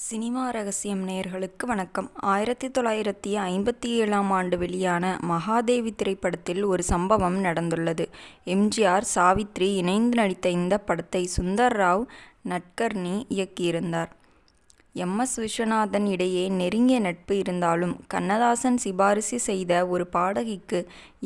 Cinema ரகசியம் நேயர்களுக்கு வணக்கம். 1957ஆம் ஆண்டு வெளியான மகாதேவி திரைப்படத்தில் ஒரு சம்பவம் நடந்துள்ளது. எம்.ஜி.ஆர்., சாவித்ரி இணைந்து நடித்த இந்த படத்தை சுந்தர் ராவ் நட்கர்னி இயக்கியிருந்தார். எம்.எஸ். விஸ்வநாதன் இடையே நெருங்கிய நட்பு இருந்தாலும் கண்ணதாசன் சிபாரிசு செய்த ஒரு பாடகிக்கு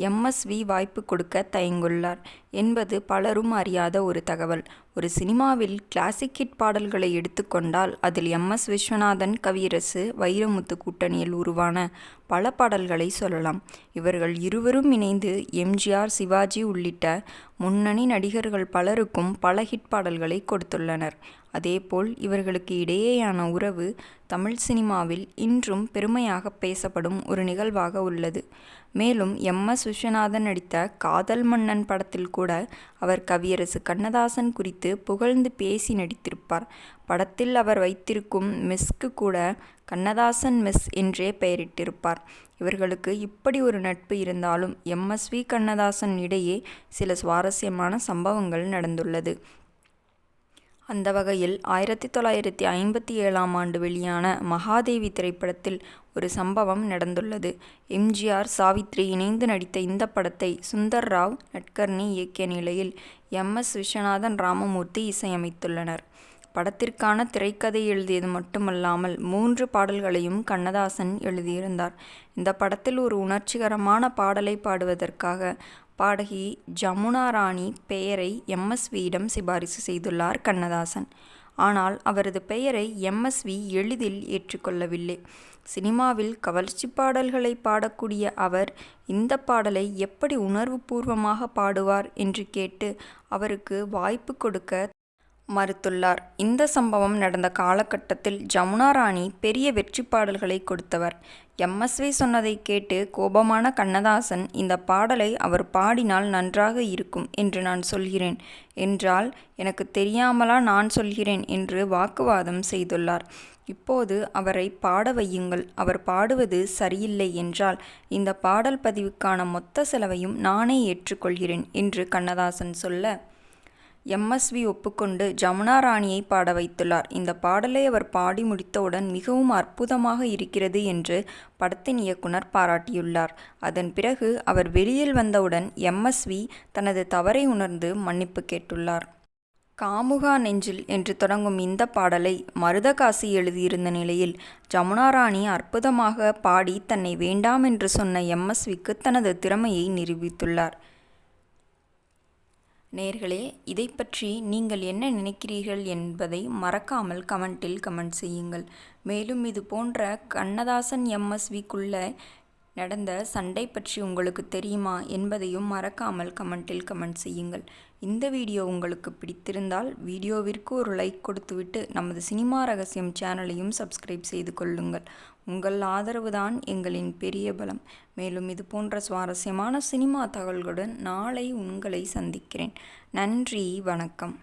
எம்.எஸ்.வி. வாய்ப்பு கொடுக்க தயங்கியுள்ளார் என்பது பலரும் அறியாத ஒரு தகவல். ஒரு சினிமாவில் கிளாசிக் ஹிட் பாடல்களை எடுத்துக்கொண்டால் அதில் எம்.எஸ். விஸ்வநாதன், கவியரசு, வைரமுத்து கூட்டணியில் உருவான பல பாடல்களை சொல்லலாம். இவர்கள் இருவரும் இணைந்து எம்.ஜி.ஆர்., சிவாஜி உள்ளிட்ட முன்னணி நடிகர்கள் பலருக்கும் பல ஹிட் பாடல்களை கொடுத்துள்ளனர். அதேபோல் இவர்களுக்கு இடையேயான உறவு தமிழ் சினிமாவில் இன்றும் பெருமையாக பேசப்படும் ஒரு நிகழ்வாக உள்ளது. மேலும் எம்.எஸ். விஸ்வநாதன் நடித்த காதல் மன்னன் படத்தில் கூட அவர் கவியரசு கண்ணதாசன் குறித்து புகழ்ந்து பேசி நடித்திருப்பார். படத்தில் அவர் வைத்திருக்கும் மெஸ்க்கு கூட கண்ணதாசன் மெஸ் என்றே பெயரிட்டிருப்பார். இவர்களுக்கு இப்படி ஒரு நட்பு இருந்தாலும் எம்.எஸ்.வி. கண்ணதாசன் இடையே சில சுவாரஸ்யமான சம்பவங்கள் நடந்துள்ளது. அந்த வகையில் 1957ஆம் ஆண்டு வெளியான மகாதேவி திரைப்படத்தில் ஒரு சம்பவம் நடந்துள்ளது. எம்.ஜி.ஆர்., சாவித்ரி இணைந்து நடித்த இந்த படத்தை சுந்தர் ராவ் நட்கர்னி இயக்கிய நிலையில் எம்.எஸ். விஸ்வநாதன், ராமமூர்த்தி இசையமைத்துள்ளனர். படத்திற்கான திரைக்கதை எழுதியது மட்டுமல்லாமல் 3 பாடல்களையும் கண்ணதாசன் எழுதியிருந்தார். இந்த படத்தில் ஒரு உணர்ச்சிகரமான பாடலை பாடுவதற்காக பாடகி ஜமுனா ராணி பெயரை எம்.எஸ்.வி.யிடம் சிபாரிசு செய்துள்ளார் கண்ணதாசன். ஆனால் அவரது பெயரை எம்.எஸ்.வி. எளிதில் ஏற்றுக்கொள்ளவில்லை. சினிமாவில் கவர்ச்சி பாடல்களை பாடக்கூடிய அவர் இந்த பாடலை எப்படி உணர்வுபூர்வமாக பாடுவார் என்று கேட்டு அவருக்கு வாய்ப்பு கொடுக்க மறுத்துள்ளார். இந்த சம்பவம் நடந்த காலகட்டத்தில் ஜமுனா ராணி பெரிய வெற்றி பாடல்களை கொடுத்தவர். எம்.எஸ்.வி. சொன்னதை கேட்டு கோபமான கண்ணதாசன் இந்த பாடலை அவர் பாடினால் நன்றாக இருக்கும் என்று நான் சொல்கிறேன் என்றால் எனக்கு தெரியாமலா நான் சொல்கிறேன் என்று வாக்குவாதம் செய்துள்ளார். இப்போது அவரை பாட வையுங்கள். அவர் பாடுவது சரியில்லை என்றால் இந்த பாடல் பதிவுக்கான மொத்த செலவையும் நானே ஏற்றுக்கொள்கிறேன் என்று கண்ணதாசன் சொல்ல எம்.எஸ்.வி. ஒப்புக்கொண்டு ஜமுனா ராணியை பாட வைத்துள்ளார். இந்த பாடலை அவர் பாடி முடித்தவுடன் மிகவும் அற்புதமாக இருக்கிறது என்று படத்தின் இயக்குனர் பாராட்டியுள்ளார். அதன் பிறகு அவர் வெளியில் வந்தவுடன் எம்.எஸ்.வி. தனது தவறை உணர்ந்து மன்னிப்பு கேட்டுள்ளார். காமுகா நெஞ்சில் என்று தொடங்கும் இந்த பாடலை மருதகாசி எழுதியிருந்த நிலையில் ஜமுனா ராணி அற்புதமாக பாடி தன்னை வேண்டாம் என்று சொன்ன எம்.எஸ்.வி.க்கு தனது திறமையை நிரூபித்துள்ளார். நேயர்களே, இதை பற்றி நீங்கள் என்ன நினைக்கிறீர்கள் என்பதை மறக்காமல் கமெண்டில் கமெண்ட் செய்யுங்கள். மேலும் இது போன்ற கண்ணதாசன் எம்.எஸ்.வி.க்குள்ள நடந்த சண்டை பற்றி உங்களுக்கு தெரியுமா என்பதையும் மறக்காமல் கமெண்டில் கமெண்ட் செய்யுங்கள். இந்த வீடியோ உங்களுக்கு பிடித்திருந்தால் வீடியோவிற்கு ஒரு லைக் கொடுத்துவிட்டு நமது சினிமா ரகசியம் சேனலையும் சப்ஸ்கிரைப் செய்து கொள்ளுங்கள். உங்கள் ஆதரவுதான் எங்களின் பெரிய பலம். மேலும் இது போன்ற சுவாரஸ்யமான சினிமா தகவல்களுடன் நாளை உங்களை சந்திக்கிறேன். நன்றி, வணக்கம்.